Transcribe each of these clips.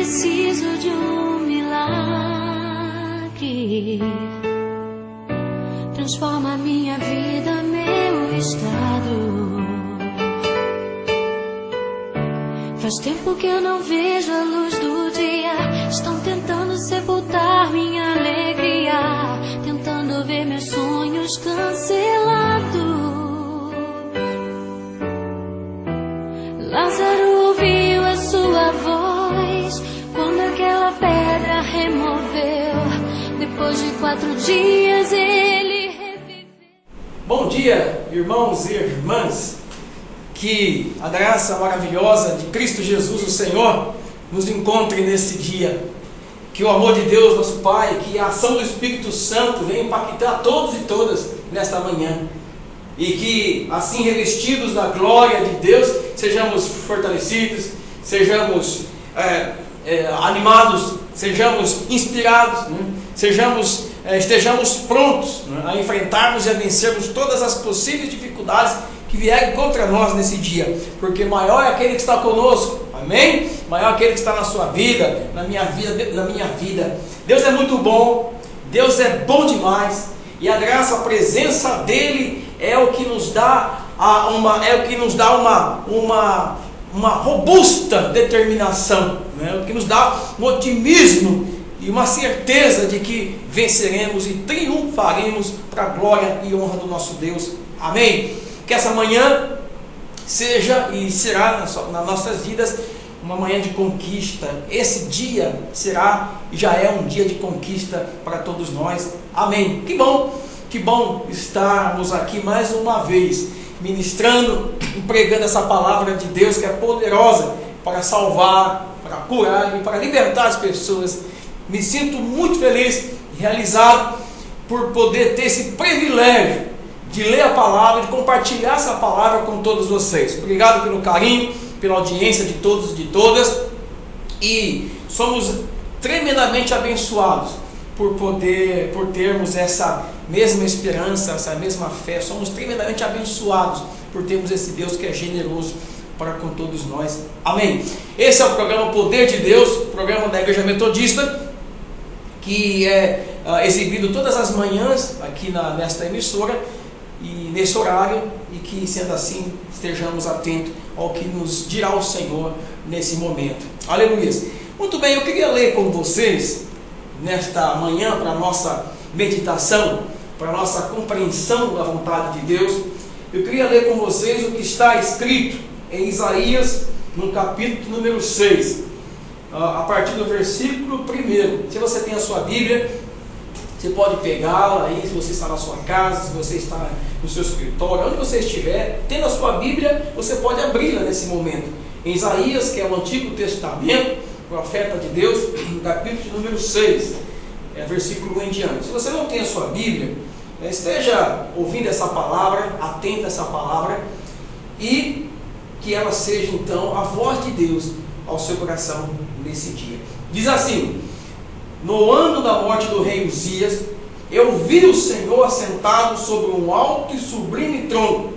preciso de um milagre. Transforma minha vida, meu estado. Faz tempo que eu não vejo a luz do dia. Estão tentando sepultar minha alegria, tentando ver meus sonhos cancelados. Lázaro ouviu a sua voz quando aquela pedra removeu. Depois de 4 dias ele reviveu. Bom dia, irmãos e irmãs. Que a graça maravilhosa de Cristo Jesus, o Senhor, nos encontre nesse dia. Que o amor de Deus, nosso Pai, que a ação do Espírito Santo venha impactar todos e todas nesta manhã. E que, assim revestidos da glória de Deus, sejamos fortalecidos, sejamos animados, sejamos inspirados, estejamos prontos a enfrentarmos e a vencermos todas as possíveis dificuldades que vierem contra nós nesse dia, porque maior é aquele que está conosco, amém? Maior é aquele que está na sua vida, na minha vida. Deus é muito bom, Deus é bom demais, e a graça, a presença dele é o que nos dá uma robusta determinação, né? O que nos dá um otimismo e uma certeza de que venceremos e triunfaremos para a glória e honra do nosso Deus, amém? Que essa manhã seja e será nas nossas vidas uma manhã de conquista. Esse dia será e já é um dia de conquista para todos nós. Amém. Que bom estarmos aqui mais uma vez, ministrando e pregando essa palavra de Deus que é poderosa para salvar, para curar e para libertar as pessoas. Me sinto muito feliz e realizado por poder ter esse privilégio de ler a palavra, de compartilhar essa palavra com todos vocês. Obrigado pelo carinho, pela audiência de todos e de todas. E somos tremendamente abençoados por termos essa mesma esperança, essa mesma fé. Somos tremendamente abençoados por termos esse Deus que é generoso para com todos nós. Amém. Esse é o programa Poder de Deus, programa da Igreja Metodista, que é exibido todas as manhãs aqui nesta emissora e nesse horário, e que, sendo assim, estejamos atentos ao que nos dirá o Senhor nesse momento. Aleluia. Muito bem, eu queria ler com vocês nesta manhã, para a nossa meditação, para a nossa compreensão da vontade de Deus. Eu queria ler com vocês o que está escrito em Isaías, no capítulo número 6, a partir do versículo 1. Se você tem a sua Bíblia, você pode pegá-la aí, se você está na sua casa, se você está no seu escritório, onde você estiver, tendo a sua Bíblia, você pode abri-la nesse momento. Em Isaías, que é o Antigo Testamento, profeta de Deus, no capítulo número 6, versículo 1 em diante. Se você não tem a sua Bíblia, esteja ouvindo essa palavra, atento a essa palavra, e que ela seja então a voz de Deus ao seu coração nesse dia. Diz assim: no ano da morte do rei Uzias, eu vi o Senhor assentado sobre um alto e sublime trono,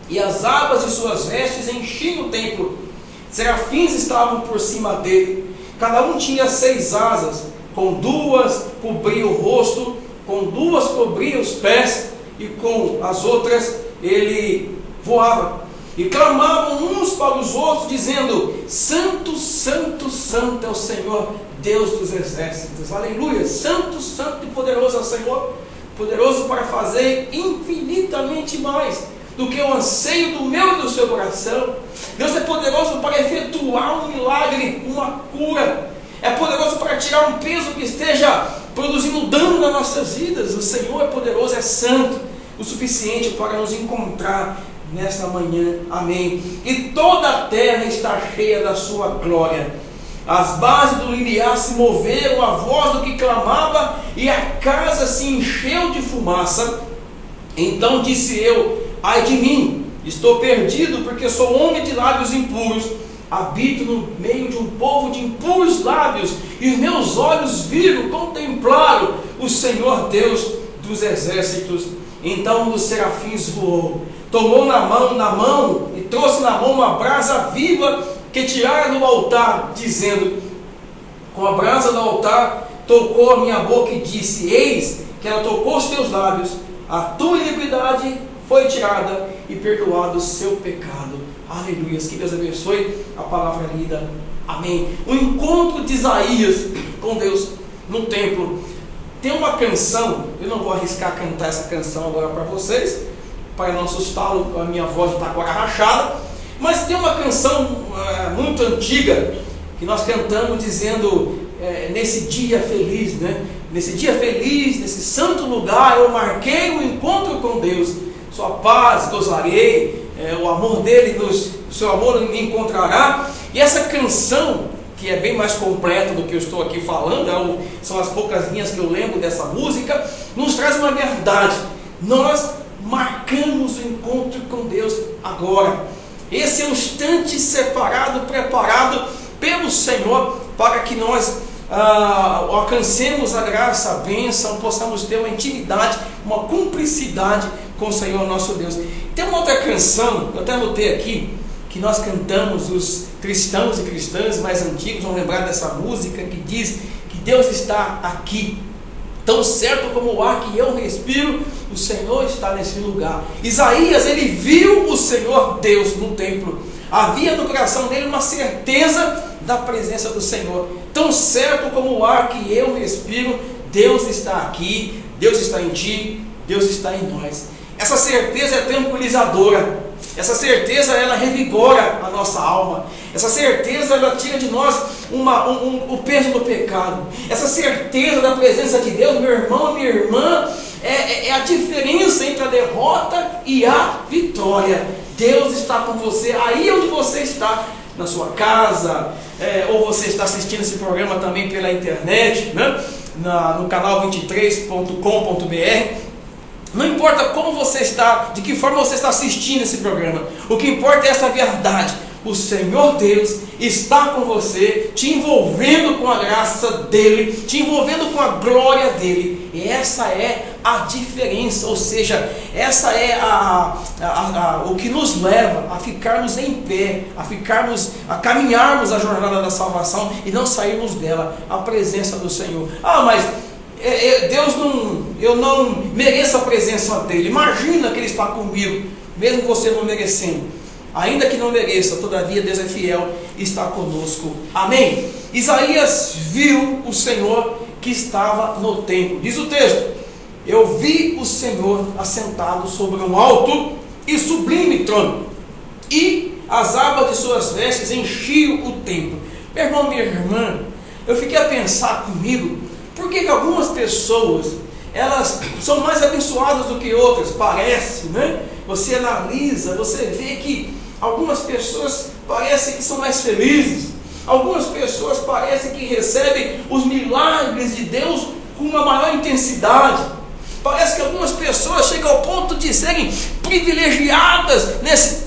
e as abas de suas vestes enchiam o templo. Serafins estavam por cima dele, cada um tinha 6 asas, com 2 cobria o rosto, com 2 cobria os pés, e com as outras ele voava. E clamavam uns para os outros, dizendo: Santo, Santo, Santo é o Senhor, Deus dos exércitos. Aleluia! Santo, Santo e poderoso é o Senhor, poderoso para fazer infinitamente mais do que o anseio do meu e do seu coração. Deus é poderoso para efetuar um milagre, uma cura. É poderoso para tirar um peso que esteja produzindo dano nas nossas vidas. O Senhor é poderoso, é santo, o suficiente para nos encontrar nesta manhã, amém. E toda a terra está cheia da sua glória. As bases do limiar se moveram à voz do que clamava, e a casa se encheu de fumaça. Então disse eu: ai de mim, estou perdido, porque sou homem de lábios impuros, habito no meio de um povo de impuros lábios, e os meus olhos viram, contemplaram o Senhor Deus dos exércitos. Então um dos serafins voou, tomou na mão e trouxe na mão uma brasa viva que tirara do altar, dizendo: com a brasa do altar, tocou a minha boca e disse: eis que ela tocou os teus lábios, a tua iniquidade foi tirada e perdoado o seu pecado. Aleluia. Que Deus abençoe a palavra lida. Amém. O encontro de Isaías com Deus no templo. Tem uma canção, eu não vou arriscar cantar essa canção agora para vocês, para não assustá-lo, a minha voz está agora rachada, mas tem uma canção muito antiga que nós cantamos dizendo, nesse dia feliz, né? Nesse dia feliz, nesse santo lugar, eu marquei o encontro com Deus, sua paz gozarei, o amor dele, o seu amor me encontrará. E essa canção, que é bem mais completa do que eu estou aqui falando, são as poucas linhas que eu lembro dessa música, nos traz uma verdade. Nós marcamos o encontro com Deus agora. Esse é um instante separado, preparado pelo Senhor, para que nós alcancemos a graça, a bênção, possamos ter uma intimidade, uma cumplicidade com o Senhor nosso Deus. Tem uma outra canção, eu até anotei aqui, que nós cantamos, os cristãos e cristãs mais antigos vão lembrar dessa música, que diz que Deus está aqui, tão certo como o ar que eu respiro, o Senhor está nesse lugar. Isaías, ele viu o Senhor Deus no templo, havia no coração dele uma certeza da presença do Senhor, tão certo como o ar que eu respiro, Deus está aqui, Deus está em ti, Deus está em nós. Essa certeza é tranquilizadora, essa certeza ela revigora a nossa alma, essa certeza ela tira de nós o peso do pecado, essa certeza da presença de Deus, meu irmão, minha irmã, é a diferença entre a derrota e a vitória. Deus está com você aí onde você está, na sua casa, ou você está assistindo esse programa também pela internet, né? No canal 23.com.br. Não importa como você está, de que forma você está assistindo esse programa, o que importa é essa verdade. O Senhor Deus está com você, te envolvendo com a graça dele, te envolvendo com a glória dele. E essa é a diferença, ou seja, essa é o que nos leva a ficarmos em pé, a caminharmos a jornada da salvação e não sairmos dela, a presença do Senhor. Mas eu não mereço a presença dele. Imagina que ele está comigo, mesmo você não merecendo. Ainda que não mereça, todavia Deus é fiel e está conosco. Amém? Isaías viu o Senhor que estava no templo. Diz o texto: eu vi o Senhor assentado sobre um alto e sublime trono, e as abas de suas vestes enchiam o templo. Meu irmão, minha irmã, eu fiquei a pensar comigo, por que algumas pessoas, elas são mais abençoadas do que outras? Parece, né? Você analisa, você vê que algumas pessoas parecem que são mais felizes, algumas pessoas parecem que recebem os milagres de Deus com uma maior intensidade. Parece que algumas pessoas chegam ao ponto de serem privilegiadas nessa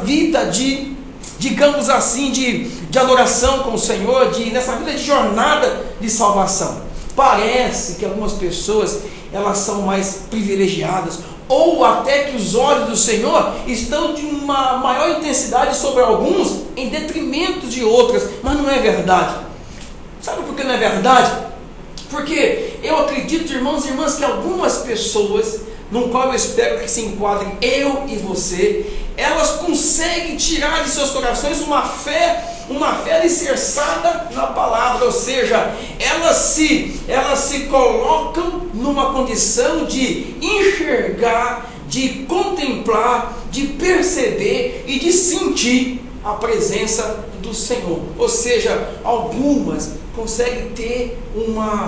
vida de, digamos assim, de adoração com o Senhor, nessa vida de jornada de salvação. Parece que algumas pessoas, elas são mais privilegiadas, ou até que os olhos do Senhor estão de uma maior intensidade sobre alguns, em detrimento de outras, mas não é verdade. Sabe por que não é verdade? Porque eu acredito, irmãos e irmãs, que algumas pessoas, no qual eu espero que se enquadrem eu e você, elas conseguem tirar de seus corações uma fé alicerçada na palavra, ou seja, elas se colocam numa condição de enxergar, de contemplar, de perceber e de sentir a presença do Senhor. Ou seja, algumas conseguem ter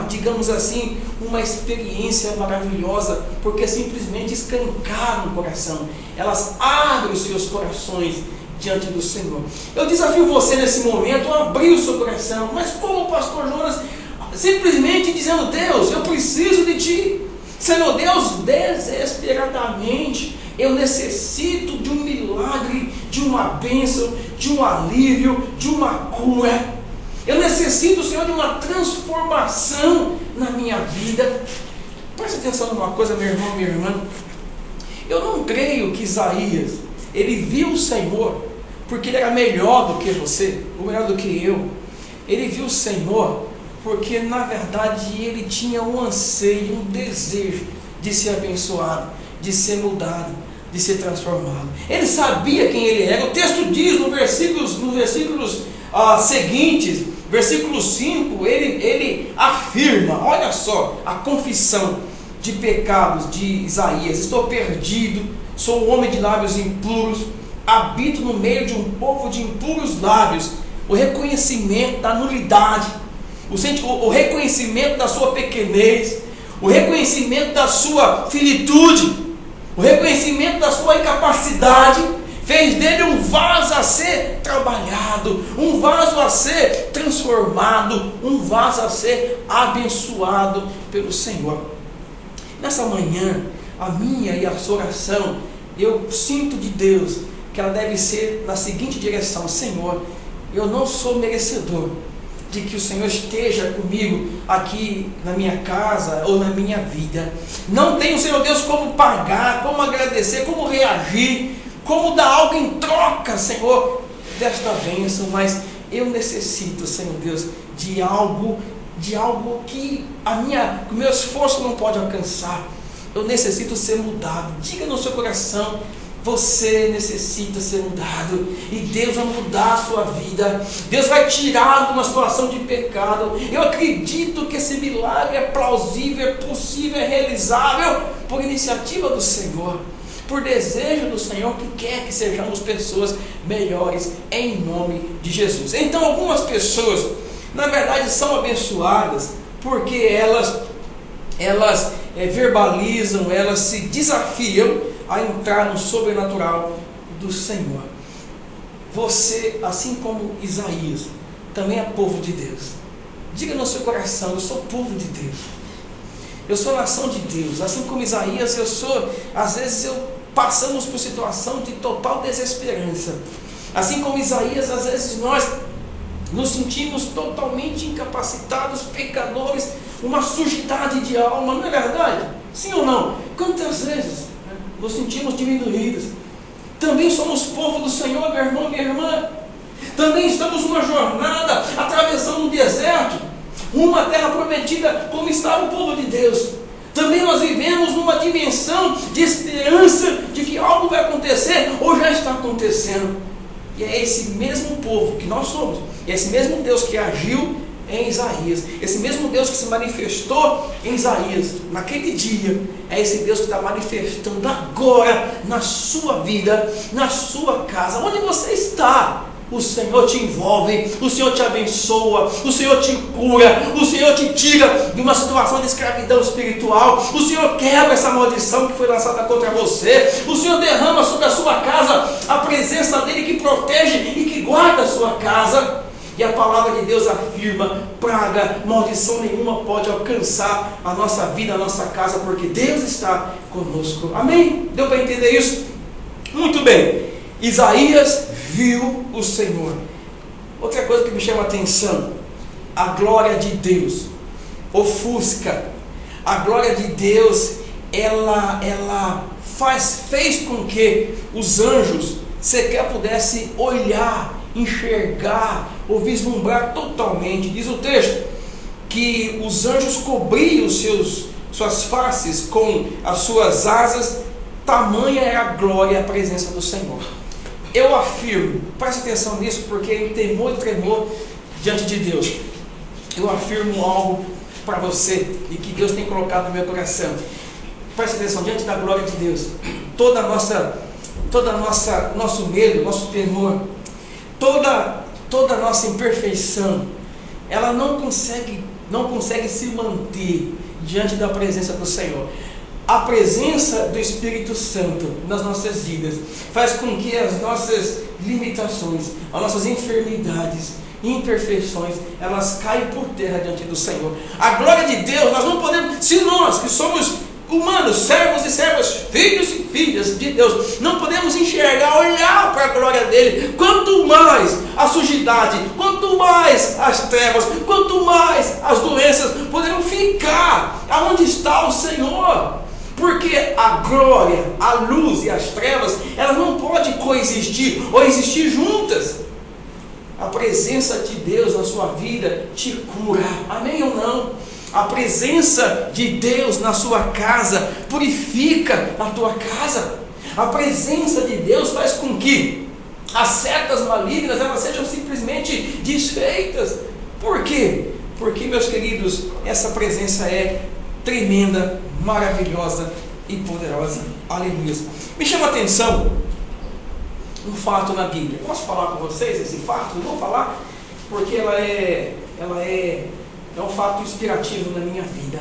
digamos assim, uma experiência maravilhosa, porque simplesmente escancaram o coração, elas abrem os seus corações diante do Senhor. Eu desafio você nesse momento a abrir o seu coração. Mas como, pastor Jonas? Simplesmente dizendo: Deus, eu preciso de ti. Senhor Deus, desesperadamente eu necessito de um milagre, de uma bênção, de um alívio, de uma cura. Eu necessito, Senhor, de uma transformação na minha vida. Preste atenção numa coisa, meu irmão, minha irmã. Eu não creio que Isaías, ele viu o Senhor porque ele era melhor do que você, ou melhor do que eu. Ele viu o Senhor porque na verdade ele tinha um anseio, um desejo de ser abençoado, de ser mudado, de ser transformado. Ele sabia quem ele era. O texto diz nos versículos seguintes, versículo 5, ele afirma, olha só, a confissão de pecados de Isaías: estou perdido, sou um homem de lábios impuros, habito no meio de um povo de impuros lábios. O reconhecimento da nulidade, o reconhecimento da sua pequenez, o reconhecimento da sua finitude, o reconhecimento da sua incapacidade, fez dele um vaso a ser trabalhado, um vaso a ser transformado, um vaso a ser abençoado pelo Senhor. Nessa manhã, a minha e a sua oração, eu sinto de Deus que ela deve ser na seguinte direção: Senhor, eu não sou merecedor de que o Senhor esteja comigo aqui na minha casa ou na minha vida. Não tenho, Senhor Deus, como pagar, como agradecer, como reagir, como dar algo em troca, Senhor, desta bênção, mas eu necessito, Senhor Deus, de algo que o meu esforço não pode alcançar. Eu necessito ser mudado. Diga no seu coração: você necessita ser mudado, e Deus vai mudar a sua vida. Deus vai tirar de uma situação de pecado. Eu acredito que esse milagre é plausível, é possível, é realizável por iniciativa do Senhor, por desejo do Senhor, que quer que sejamos pessoas melhores em nome de Jesus. Então, algumas pessoas, na verdade, são abençoadas porque elas verbalizam, elas se desafiam a entrar no sobrenatural do Senhor. Você, assim como Isaías, também é povo de Deus. Diga no seu coração: eu sou povo de Deus, eu sou nação de Deus. Assim como Isaías, às vezes passamos por situação de total desesperança. Assim como Isaías, às vezes nós nos sentimos totalmente incapacitados, pecadores, uma sujidade de alma, não é verdade? Sim ou não? Quantas vezes nos sentimos diminuídos? Também somos povo do Senhor, meu irmão, minha irmã. Também estamos numa jornada, atravessando um deserto, uma terra prometida, como estava o povo de Deus. Também nós vivemos numa dimensão de esperança de que algo vai acontecer, ou já está acontecendo. E é esse mesmo povo que nós somos, esse mesmo Deus que agiu em Isaías, esse mesmo Deus que se manifestou em Isaías naquele dia, é esse Deus que está manifestando agora na sua vida, na sua casa, onde você está. O Senhor te envolve, o Senhor te abençoa, o Senhor te cura, o Senhor te tira de uma situação de escravidão espiritual, o Senhor quebra essa maldição que foi lançada contra você, o Senhor derrama sobre a sua casa a presença dele que protege e que guarda a sua casa. E a palavra de Deus afirma: praga, maldição nenhuma pode alcançar a nossa vida, a nossa casa, porque Deus está conosco. Amém? Deu para entender isso? Muito bem. Isaías viu o Senhor. Outra coisa que me chama a atenção: a glória de Deus ofusca. A glória de Deus, ela fez com que os anjos sequer pudessem olhar, enxergar ou vislumbrar totalmente. Diz o texto que os anjos cobriam suas faces com as suas asas, tamanha é a glória e a presença do Senhor. Eu afirmo, preste atenção nisso, porque em temor e tremor diante de Deus, eu afirmo algo para você e que Deus tem colocado no meu coração. Preste atenção: diante da glória de Deus, nosso medo, nosso temor, toda a nossa imperfeição, ela não consegue se manter diante da presença do Senhor. A presença do Espírito Santo nas nossas vidas faz com que as nossas limitações, as nossas enfermidades, imperfeições, elas caem por terra diante do Senhor. A glória de Deus, nós não podemos, se nós que somos humanos, servos e servas, filhos e filhas de Deus, não podemos enxergar, olhar para a glória dele, quanto mais a sujidade, quanto mais as trevas, quanto mais as doenças poderão ficar aonde está o Senhor. Porque a glória, a luz e as trevas, elas não podem coexistir ou existir juntas. A presença de Deus na sua vida te cura, amém ou não? A presença de Deus na sua casa purifica a tua casa. A presença de Deus faz com que as setas malignas elas sejam simplesmente desfeitas. Por quê? Porque, meus queridos, essa presença é tremenda, maravilhosa e poderosa. Aleluia. Me chama a atenção um fato na Bíblia. Posso falar com vocês esse fato? Não vou falar porque é um fato inspirativo na minha vida.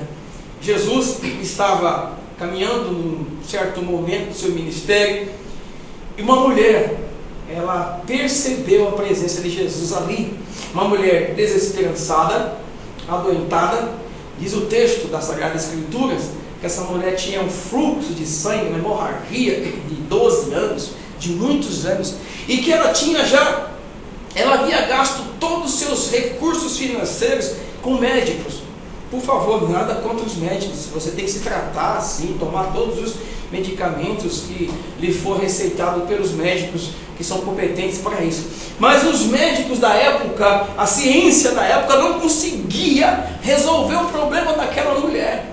Jesus estava caminhando num certo momento do seu ministério e uma mulher, ela percebeu a presença de Jesus ali. Uma mulher desesperançada, adoentada. Diz o texto das Sagradas Escrituras que essa mulher tinha um fluxo de sangue, uma hemorragia de 12 anos, de muitos anos, e que ela havia gasto todos os seus recursos financeiros com médicos. Por favor, nada contra os médicos, você tem que se tratar assim, tomar todos os medicamentos que lhe for receitado pelos médicos que são competentes para isso. Mas os médicos da época, a ciência da época não conseguia resolver o problema daquela mulher.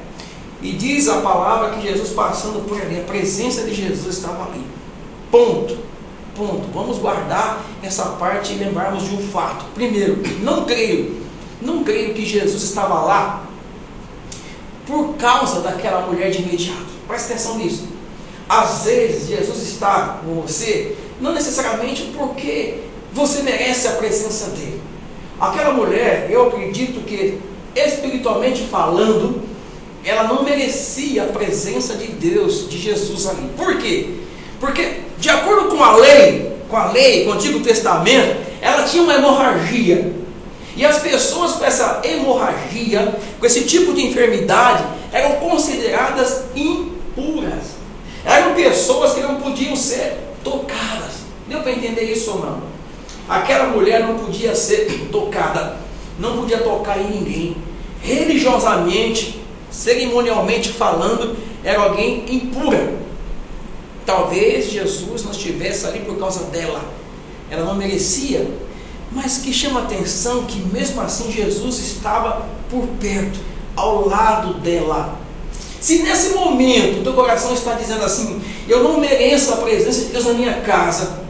E diz a palavra que Jesus passando por ali, a presença de Jesus estava ali. Ponto. Vamos guardar essa parte e lembrarmos de um fato. Primeiro, não creio que Jesus estava lá por causa daquela mulher de imediato. Presta atenção nisso. Às vezes Jesus está com você, não necessariamente porque você merece a presença dele. Aquela mulher, eu acredito que espiritualmente falando, ela não merecia a presença de Deus, de Jesus ali. Por quê? Porque de acordo com a lei, com o Antigo Testamento, ela tinha uma hemorragia. E as pessoas com essa hemorragia, com esse tipo de enfermidade, eram consideradas impuras. Eram pessoas que não podiam ser tocadas. Deu para entender isso ou não? Aquela mulher não podia ser tocada, não podia tocar em ninguém. Religiosamente, cerimonialmente falando, era alguém impura. Talvez Jesus não estivesse ali por causa dela. Ela não merecia. Mas que chama a atenção que mesmo assim Jesus estava por perto, ao lado dela. Se nesse momento o teu coração está dizendo assim: eu não mereço a presença de Deus na minha casa,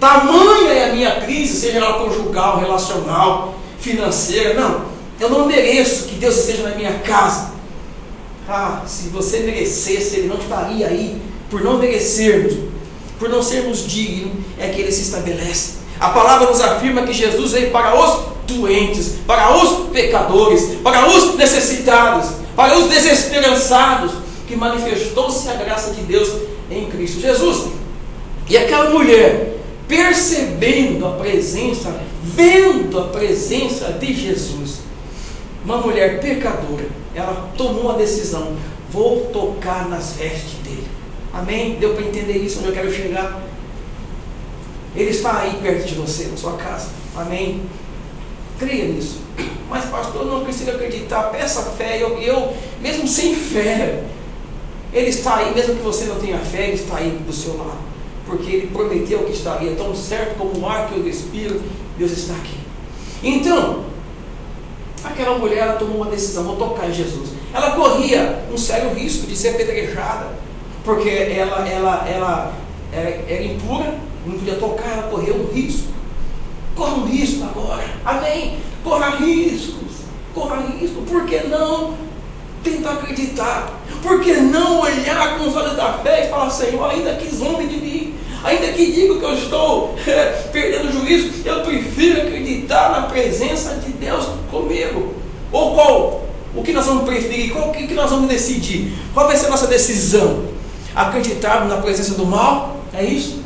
tamanha é a minha crise, seja ela conjugal, relacional, financeira, eu não mereço que Deus esteja na minha casa. Se você merecesse, Ele não estaria aí. Por não merecermos, por não sermos dignos, é que Ele se estabelece. A palavra nos afirma que Jesus veio para os doentes, para os pecadores, para os necessitados, para os desesperançados, que manifestou-se a graça de Deus em Cristo Jesus. E aquela mulher, percebendo a presença, vendo a presença de Jesus, uma mulher pecadora, ela tomou a decisão: vou tocar nas vestes dele. Amém? Deu para entender isso onde eu quero chegar? Ele está aí perto de você, na sua casa. Amém? Creia nisso. Mas pastor, não precisa acreditar. Peça fé. Eu mesmo sem fé, Ele está aí. Mesmo que você não tenha fé, Ele está aí do seu lado. Porque Ele prometeu que estaria. Tão certo como o ar que eu respiro, Deus está aqui. Então, aquela mulher, ela tomou uma decisão: vou tocar em Jesus. Ela corria um sério risco de ser apedrejada, porque ela era impura, não podia tocar, ela correu um risco. Corra um risco agora, amém? Corra riscos, por que não tentar acreditar? Por que não olhar com os olhos da fé e falar: Senhor, ainda que zombe de mim, ainda que diga que eu estou perdendo o juízo, eu prefiro acreditar na presença de Deus comigo. Ou o que nós vamos preferir? O que nós vamos decidir? Qual vai ser a nossa decisão? Acreditarmos na presença do mal? É isso?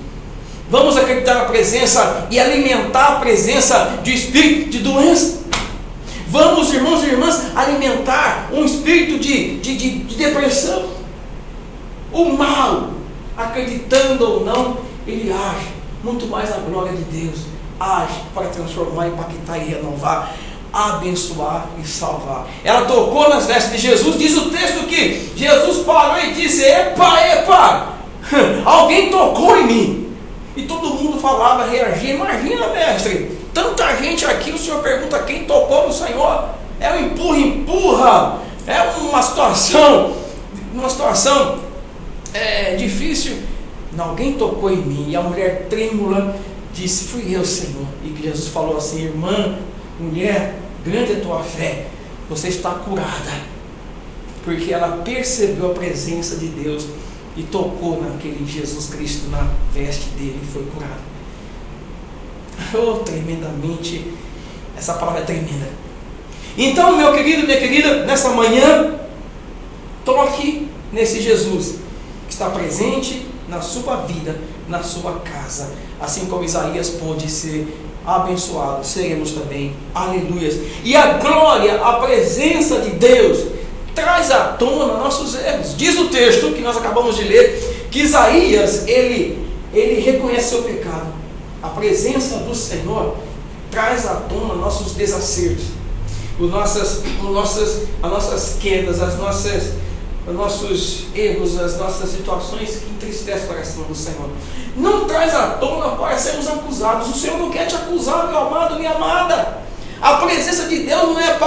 Vamos acreditar na presença e alimentar a presença de espírito de doença? Vamos, irmãos e irmãs, alimentar um espírito de depressão? O mal, acreditando ou não, ele age. Muito mais a glória de Deus age para transformar, impactar e renovar. abençoar e salvar. Ela tocou nas vestes de Jesus. Diz o texto que Jesus parou e disse: epa, alguém tocou em mim. E todo mundo falava, reagia. Imagina, mestre, tanta gente aqui, o senhor pergunta quem tocou no Senhor. É um empurra. É uma situação difícil. Alguém tocou em mim. E a mulher trêmula disse: fui eu, Senhor. E Jesus falou assim: irmã, mulher, grande é a tua fé, você está curada. Porque ela percebeu a presença de Deus e tocou naquele Jesus Cristo, na veste dele, e foi curada. Oh, tremendamente, essa palavra é tremenda. Então, meu querido, minha querida, nessa manhã, toque nesse Jesus que está presente na sua vida, na sua casa. Assim como Isaías pôde ser abençoado, seremos também. Aleluias. E a glória, a presença de Deus traz à tona nossos erros. Diz o texto que nós acabamos de ler, que Isaías, ele reconhece seu pecado. A presença do Senhor traz à tona nossos desacertos, as nossas quedas, os nossos erros, as nossas situações que entristecem o coração do Senhor. Não traz à tona para sermos acusados. O Senhor não quer te acusar, meu amado, minha amada. A presença de Deus não é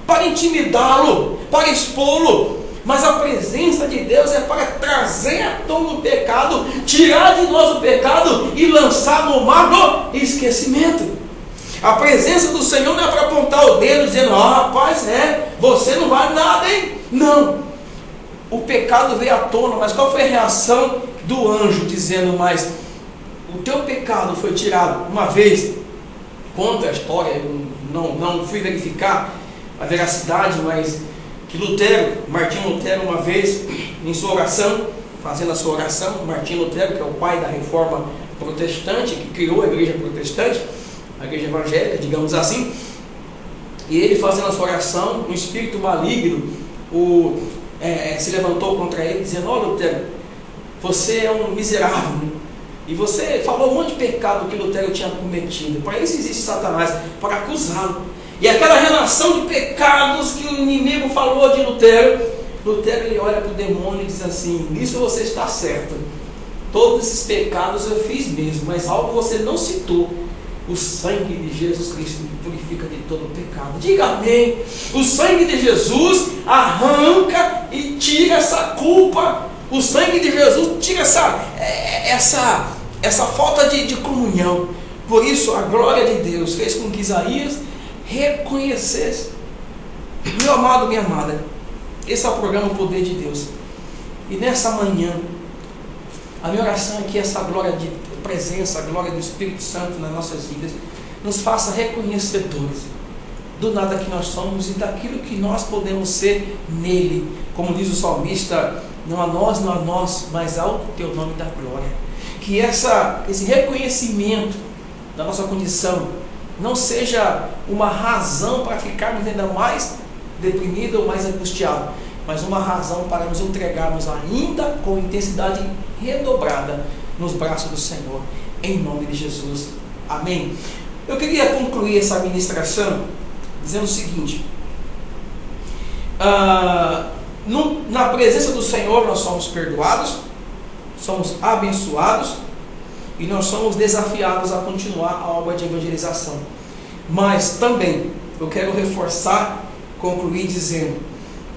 para intimidá-lo, para expô-lo, mas a presença de Deus é para trazer à tona o pecado, tirar de nós o pecado e lançar no mar do esquecimento. A presença do Senhor não é para apontar o dedo dizendo: rapaz, você não vale nada, hein? Não. O pecado veio à tona, mas qual foi a reação do anjo? Dizendo: mas o teu pecado foi tirado. Uma vez, conta a história, eu não fui verificar a veracidade, mas que Martinho Lutero, uma vez, em sua oração, fazendo a sua oração, Martinho Lutero, que é o pai da reforma protestante, que criou a igreja protestante, a igreja evangélica, digamos assim, e ele fazendo a sua oração, um espírito maligno se levantou contra ele, dizendo: ó, Lutero, você é um miserável, e você falou um monte de pecado que Lutero tinha cometido. Para isso existe Satanás, para acusá-lo. E aquela relação de pecados que o inimigo falou de Lutero, ele olha para o demônio e diz assim: nisso você está certo, todos esses pecados eu fiz mesmo, mas algo você não citou: o sangue de Jesus Cristo me purifica de todo o pecado. Diga amém. O sangue de Jesus arranca e tira essa culpa. O sangue de Jesus tira essa falta de comunhão. Por isso a glória de Deus fez com que Isaías reconhecesse. Meu amado, minha amada, esse é o programa O Poder de Deus. E nessa manhã, a minha oração é que essa glória de presença, a glória do Espírito Santo nas nossas vidas, nos faça reconhecedores do nada que nós somos e daquilo que nós podemos ser nele. Como diz o salmista: não a nós, mas ao teu nome da glória. Que esse reconhecimento da nossa condição não seja uma razão para ficarmos ainda mais deprimidos ou mais angustiados, mas uma razão para nos entregarmos ainda com intensidade redobrada nos braços do Senhor, em nome de Jesus. Amém. Eu queria concluir essa ministração dizendo o seguinte: na presença do Senhor nós somos perdoados, somos abençoados e nós somos desafiados a continuar a obra de evangelização. Mas também eu quero reforçar, concluir dizendo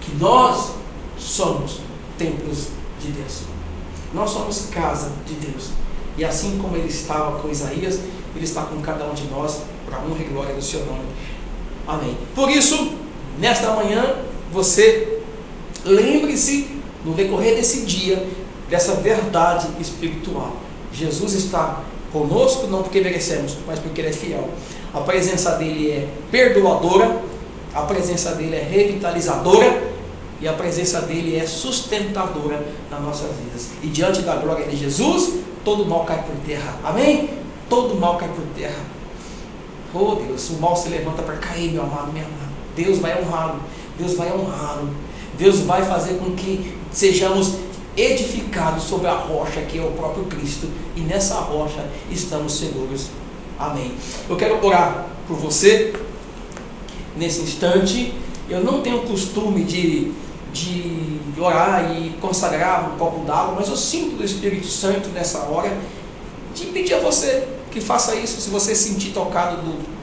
que nós somos templos de Deus. Nós somos casa de Deus. E assim como Ele estava com Isaías, Ele está com cada um de nós, para a honra e glória do seu nome. Amém. Por isso, nesta manhã, você lembre-se, no decorrer desse dia, dessa verdade espiritual. Jesus está conosco, não porque merecemos, mas porque Ele é fiel. A presença dEle é perdoadora, a presença dEle é revitalizadora, e a presença dEle é sustentadora nas nossas vidas. E diante da glória de Jesus, todo mal cai por terra. Amém? Todo mal cai por terra. Oh Deus, o mal se levanta para cair, meu amado, minha amada. Deus vai honrá-lo. Deus vai honrá-lo. Deus vai fazer com que sejamos edificados sobre a rocha que é o próprio Cristo. E nessa rocha estamos seguros. Amém. Eu quero orar por você. nesse instante. Eu não tenho o costume de orar e consagrar um copo d'água, mas eu sinto do Espírito Santo nessa hora de pedir a você que faça isso. Se você se sentir tocado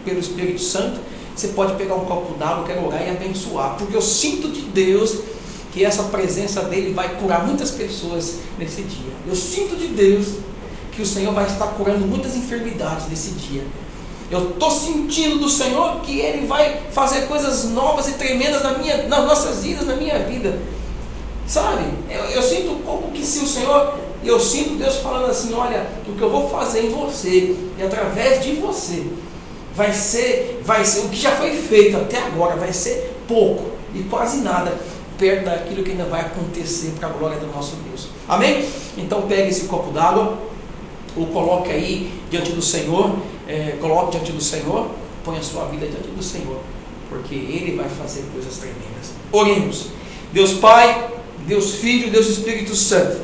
pelo Espírito Santo, você pode pegar um copo d'água, eu quero orar e abençoar, porque eu sinto de Deus que essa presença dele vai curar muitas pessoas nesse dia. Eu sinto de Deus que o Senhor vai estar curando muitas enfermidades nesse dia. Eu estou sentindo do Senhor que Ele vai fazer coisas novas e tremendas nas nossas vidas, na minha vida. Sabe? Eu sinto como que se o Senhor... Eu sinto Deus falando assim, olha, o que eu vou fazer em você e através de você vai ser o que já foi feito até agora, vai ser pouco e quase nada perto daquilo que ainda vai acontecer para a glória do nosso Deus. Amém? Então pegue esse copo d'água, ou coloque aí diante do Senhor, coloque diante do Senhor, põe a sua vida diante do Senhor, porque Ele vai fazer coisas tremendas. Oremos. Deus Pai, Deus Filho, Deus Espírito Santo,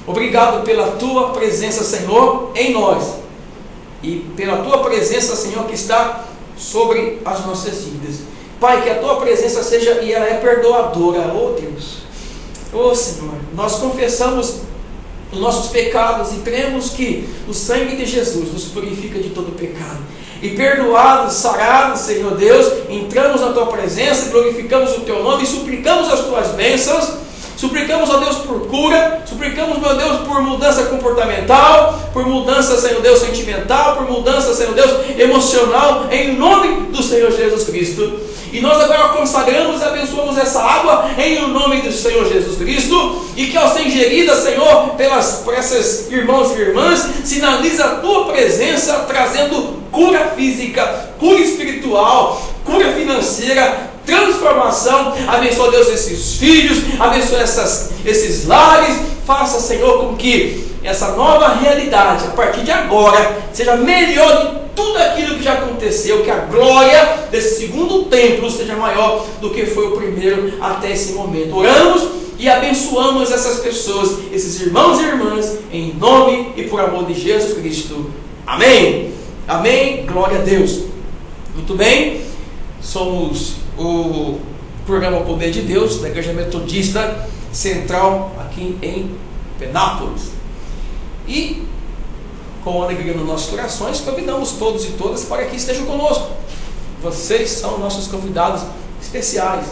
obrigado pela Tua presença, Senhor, em nós, e pela Tua presença, Senhor, que está sobre as nossas vidas. Pai, que a Tua presença seja, e ela é perdoadora, oh Deus, oh Senhor, nós confessamos os nossos pecados e cremos que o sangue de Jesus nos purifica de todo pecado. E perdoados, sarados, Senhor Deus, entramos na Tua presença, glorificamos o Teu nome e suplicamos as Tuas bênçãos. Suplicamos a Deus por cura, suplicamos, meu Deus, por mudança comportamental, por mudança, Senhor Deus, sentimental, por mudança, Senhor Deus, emocional, em nome do Senhor Jesus Cristo. E nós agora consagramos e abençoamos essa água em nome do Senhor Jesus Cristo, e que ao ser ingerida, Senhor, por esses irmãos e irmãs, sinaliza a Tua presença, trazendo cura física, cura espiritual, cura financeira, transformação. Abençoa, Deus, esses filhos, abençoa esses lares, faça, Senhor, com que essa nova realidade, a partir de agora, seja melhor de tudo aquilo que já aconteceu, que a glória desse segundo templo seja maior do que foi o primeiro até esse momento. Oramos e abençoamos essas pessoas, esses irmãos e irmãs, em nome e por amor de Jesus Cristo. Amém. Amém. Glória a Deus. Muito bem. Somos o programa Poder de Deus da Igreja Metodista Central aqui em Penápolis. E com alegria nos nossos corações, convidamos todos e todas para que estejam conosco. Vocês são nossos convidados especiais.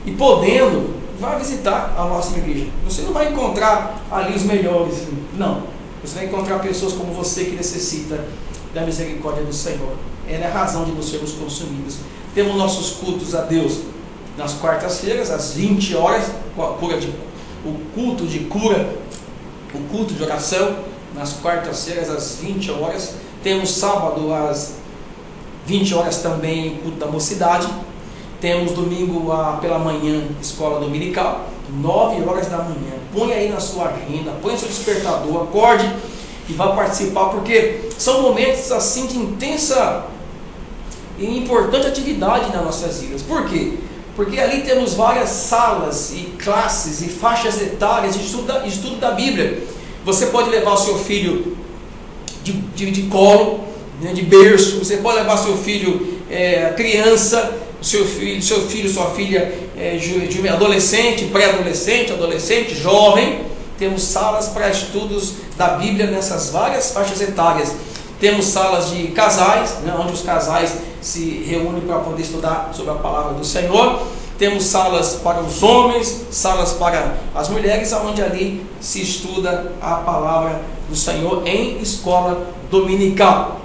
E podendo, vá visitar a nossa igreja. Você não vai encontrar ali os melhores, não. Você vai encontrar pessoas como você que necessita da misericórdia do Senhor. Ela é a razão de nós sermos consumidos. Temos nossos cultos a Deus nas quartas-feiras, às 20 horas, o culto de cura, o culto de oração, nas quartas-feiras, às 20 horas. Temos sábado, às 20 horas também, o culto da mocidade. Temos domingo pela manhã, escola dominical, 9 horas da manhã. Põe aí na sua agenda, põe no seu despertador, acorde e vá participar, porque são momentos assim de intensa e importante atividade nas nossas vidas. Por quê? Porque ali temos várias salas e classes e faixas etárias de estudo da Bíblia. Você pode levar o seu filho de colo, né, de berço. Você pode levar seu filho criança, seu filho, sua filha adolescente, pré-adolescente, adolescente, jovem. Temos salas para estudos da Bíblia nessas várias faixas etárias. Temos salas de casais, né, onde os casais se reúnem para poder estudar sobre a palavra do Senhor. Temos salas para os homens, salas para as mulheres, onde ali se estuda a palavra do Senhor em escola dominical.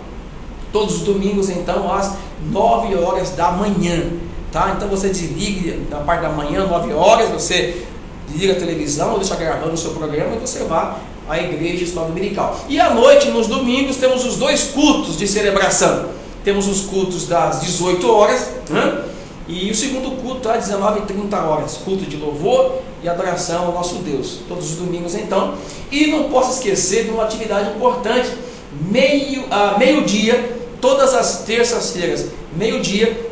Todos os domingos, então, às 9 horas da manhã. Tá? Então você desliga da parte da manhã, 9 horas, você desliga a televisão, ou deixa gravando o seu programa e você vai à igreja escola dominical. E à noite, nos domingos, temos os 2 cultos de celebração. Temos os cultos das 18 horas, né? E o segundo culto às 19h30, culto de louvor e adoração ao nosso Deus, todos os domingos então. E não posso esquecer de uma atividade importante, meio-dia, todas as terças-feiras, meio-dia,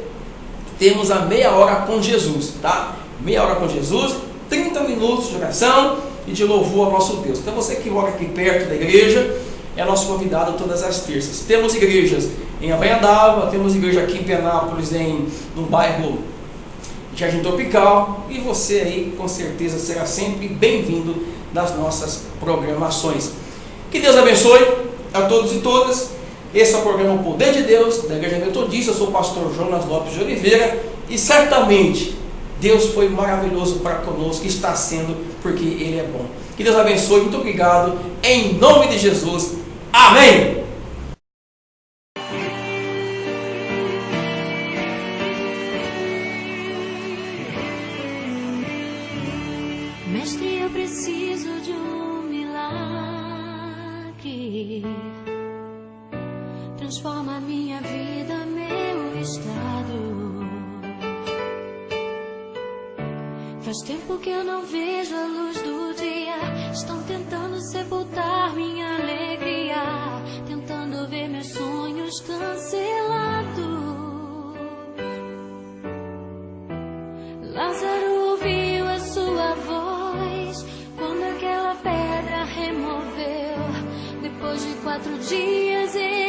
temos a meia hora com Jesus, tá? Meia hora com Jesus, 30 minutos de oração e de louvor ao nosso Deus. Então você que mora aqui perto da igreja, é nosso convidado todas as terças. Temos igrejas em Havaianápolis, temos igreja aqui em Penápolis, no bairro Jardim Tropical, e você aí com certeza será sempre bem-vindo nas nossas programações. Que Deus abençoe a todos e todas. Esse é o programa O Poder de Deus, da Igreja Metodista. Eu sou o pastor Jonas Lopes de Oliveira, e certamente Deus foi maravilhoso para conosco, está sendo, porque Ele é bom. Que Deus abençoe, muito obrigado, em nome de Jesus, amém! Mestre, eu preciso de um milagre. Transforma minha vida, meu estado. Faz tempo que eu não vejo a luz do dia. Estão tentando sepultar minha alegria, tentando ver meus sonhos cancelados. Lázaro ouviu a sua voz quando aquela pedra removeu. Depois de 4 dias ele